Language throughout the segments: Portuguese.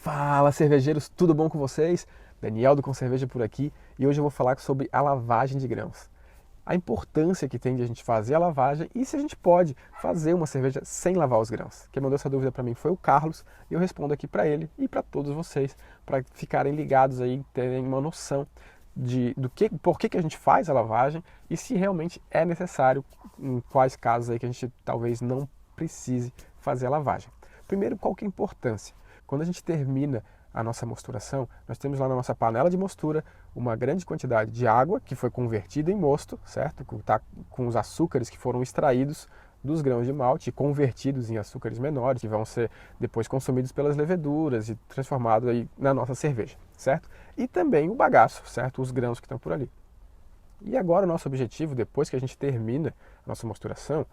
Fala, cervejeiros, tudo bom com vocês? Daniel do Com Cerveja por aqui e hoje eu vou falar sobre a lavagem de grãos. A importância que tem de a gente fazer a lavagem e se a gente pode fazer uma cerveja sem lavar os grãos. Quem mandou essa dúvida para mim foi o Carlos e eu respondo aqui para ele e para todos vocês para ficarem ligados aí, terem uma noção por que a gente faz a lavagem e se realmente é necessário, em quais casos aí que a gente talvez não precise fazer a lavagem. Primeiro, qual que é a importância? Quando a gente termina a nossa mosturação, nós temos lá na nossa panela de mostura uma grande quantidade de água que foi convertida em mosto, certo? Tá com os açúcares que foram extraídos dos grãos de malte e convertidos em açúcares menores, que vão ser depois consumidos pelas leveduras e transformados aí na nossa cerveja, certo? E também o bagaço, certo? Os grãos que estão por ali. E agora o nosso objetivo, depois que a gente termina a nossa mosturação,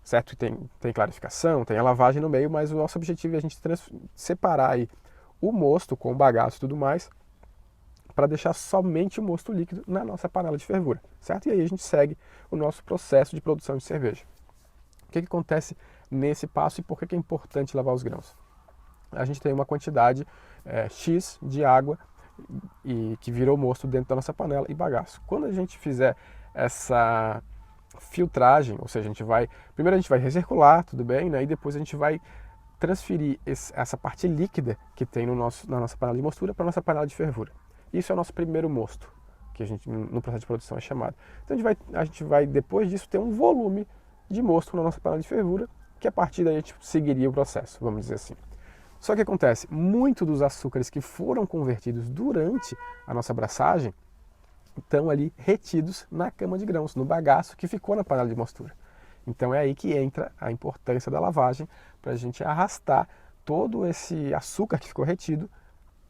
certo? Tem clarificação, tem a lavagem no meio, mas o nosso objetivo é a gente separar aí o mosto com o bagaço e tudo mais, para deixar somente o mosto líquido na nossa panela de fervura, certo? E aí a gente segue o nosso processo de produção de cerveja. O que acontece nesse passo e por que é importante lavar os grãos? A gente tem uma quantidade X de água e que virou mosto dentro da nossa panela e bagaço. Quando a gente fizer essa filtragem, ou seja, primeiro a gente vai recircular, tudo bem, né? E depois a gente vai transferir essa parte líquida que tem na nossa panela de mostura para a nossa panela de fervura. Isso é o nosso primeiro mosto, que a gente no processo de produção é chamado. Então a gente vai depois disso ter um volume de mosto na nossa panela de fervura, que a partir daí a gente seguiria o processo, vamos dizer assim. Só que acontece, muito dos açúcares que foram convertidos durante a nossa abraçagem estão ali retidos na cama de grãos, no bagaço que ficou na panela de mostura. Então é aí que entra a importância da lavagem para a gente arrastar todo esse açúcar que ficou retido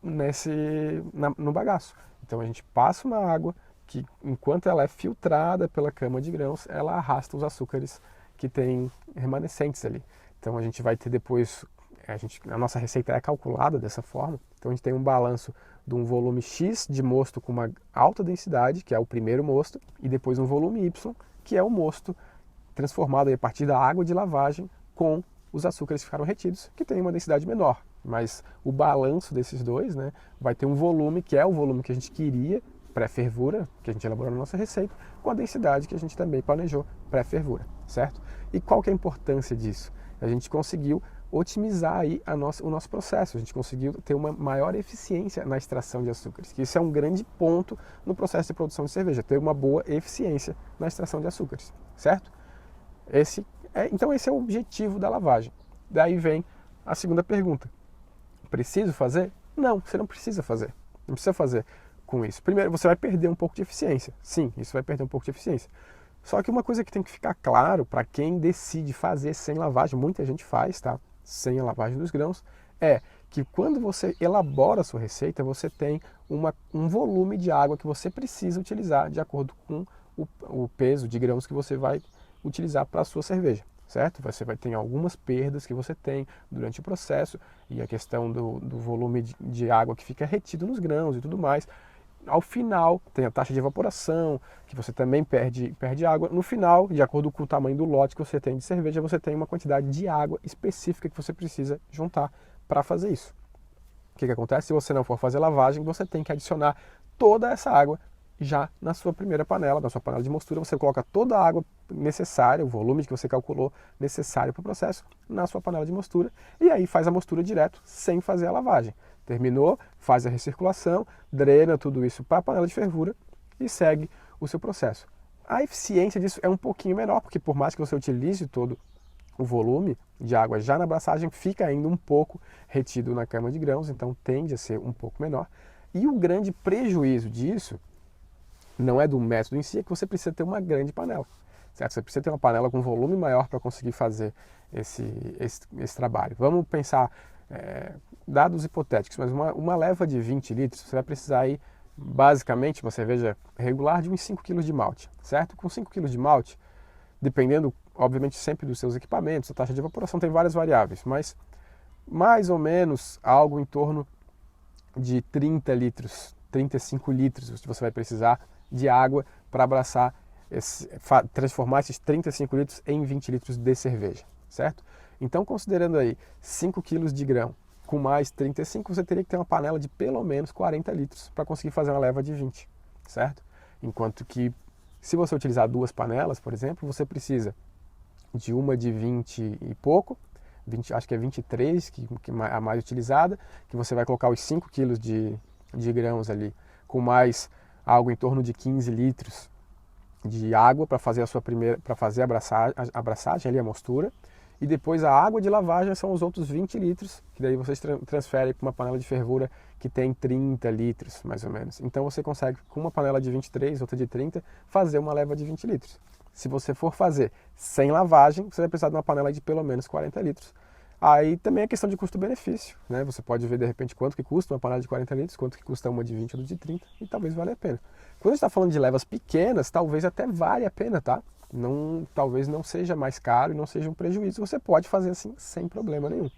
no bagaço. Então a gente passa uma água que, enquanto ela é filtrada pela cama de grãos, ela arrasta os açúcares que tem remanescentes ali. Então a gente vai ter depois, a nossa receita é calculada dessa forma, então a gente tem um balanço de um volume X de mosto com uma alta densidade, que é o primeiro mosto, e depois um volume Y, que é o mosto transformado aí a partir da água de lavagem com os açúcares que ficaram retidos, que tem uma densidade menor. Mas o balanço desses dois, né, vai ter um volume que é o volume que a gente queria pré-fervura, que a gente elaborou na nossa receita, com a densidade que a gente também planejou pré-fervura, certo? E qual que é a importância disso? A gente conseguiu otimizar aí o nosso processo, a gente conseguiu ter uma maior eficiência na extração de açúcares, que isso é um grande ponto no processo de produção de cerveja, ter uma boa eficiência na extração de açúcares, certo? Então esse é o objetivo da lavagem. Daí vem a segunda pergunta. Preciso fazer? Não, você não precisa fazer. Não precisa fazer com isso. Primeiro, você vai perder um pouco de eficiência. Sim, isso vai perder um pouco de eficiência. Só que uma coisa que tem que ficar claro para quem decide fazer sem lavagem, muita gente faz, tá? Sem a lavagem dos grãos, é que quando você elabora a sua receita, você tem um volume de água que você precisa utilizar de acordo com o peso de grãos que você vai utilizar para a sua cerveja, certo? Você vai ter algumas perdas que você tem durante o processo e a questão do volume de água que fica retido nos grãos e tudo mais. Ao final, tem a taxa de evaporação, que você também perde água. No final, de acordo com o tamanho do lote que você tem de cerveja, você tem uma quantidade de água específica que você precisa juntar para fazer isso. O que acontece? Se você não for fazer lavagem, você tem que adicionar toda essa água já na sua primeira panela, na sua panela de mostura, você coloca toda a água necessária, o volume que você calculou necessário para o processo, na sua panela de mostura, e aí faz a mostura direto, sem fazer a lavagem. Terminou, faz a recirculação, drena tudo isso para a panela de fervura e segue o seu processo. A eficiência disso é um pouquinho menor, porque por mais que você utilize todo o volume de água já na abraçagem, fica ainda um pouco retido na cama de grãos, então tende a ser um pouco menor. E o grande prejuízo disso não é do método em si, é que você precisa ter uma grande panela, certo? Você precisa ter uma panela com volume maior para conseguir fazer esse trabalho. Vamos pensar, dados hipotéticos, mas uma leva de 20 litros, você vai precisar aí, basicamente, uma cerveja regular de uns 5 kg de malte, certo? Com 5 kg de malte, dependendo, obviamente, sempre dos seus equipamentos, a taxa de evaporação tem várias variáveis, mas mais ou menos algo em torno de 30 litros, 35 litros você vai precisar de água para transformar esses 35 litros em 20 litros de cerveja, certo? Então, considerando aí 5 kg de grão, com mais 35, você teria que ter uma panela de pelo menos 40 litros para conseguir fazer uma leva de 20, certo? Enquanto que, se você utilizar 2 panelas, por exemplo, você precisa de uma de 20 e pouco, 20, acho que é 23, que é a mais utilizada, que você vai colocar os 5 quilos de grãos ali, com mais algo em torno de 15 litros de água para fazer a abraçagem ali, a mostura. E depois a água de lavagem são os outros 20 litros, que daí vocês transferem para uma panela de fervura que tem 30 litros, mais ou menos. Então você consegue, com uma panela de 23, outra de 30, fazer uma leva de 20 litros. Se você for fazer sem lavagem, você vai precisar de uma panela de pelo menos 40 litros. Aí também é questão de custo-benefício, né? Você pode ver de repente quanto que custa uma panela de 40 litros, quanto que custa uma de 20 ou de 30, e talvez valha a pena. Quando a gente está falando de levas pequenas, talvez até valha a pena, tá? Talvez não seja mais caro e não seja um prejuízo. Você pode fazer assim sem problema nenhum.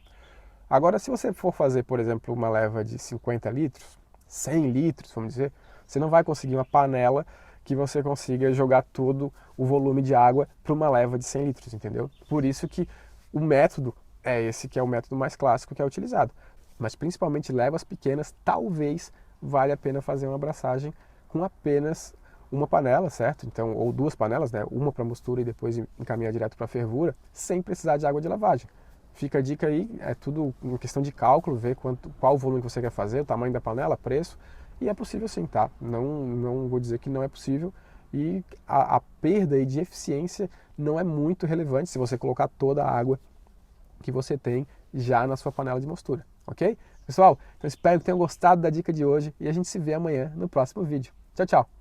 Agora, se você for fazer, por exemplo, uma leva de 50 litros, 100 litros, vamos dizer, você não vai conseguir uma panela que você consiga jogar todo o volume de água para uma leva de 100 litros, entendeu? Por isso que o método é esse que é o método mais clássico que é utilizado. Mas principalmente levas pequenas, talvez valha a pena fazer uma abraçagem com apenas uma panela, certo? Então, ou 2 panelas, né? Uma para mostura e depois encaminhar direto para fervura, sem precisar de água de lavagem. Fica a dica aí, é tudo uma questão de cálculo, ver qual o volume que você quer fazer, o tamanho da panela, preço, e é possível sim, tá? Não vou dizer que não é possível, e a perda aí de eficiência não é muito relevante se você colocar toda a água que você tem já na sua panela de mostura, ok? Pessoal, então espero que tenham gostado da dica de hoje e a gente se vê amanhã no próximo vídeo. Tchau, tchau!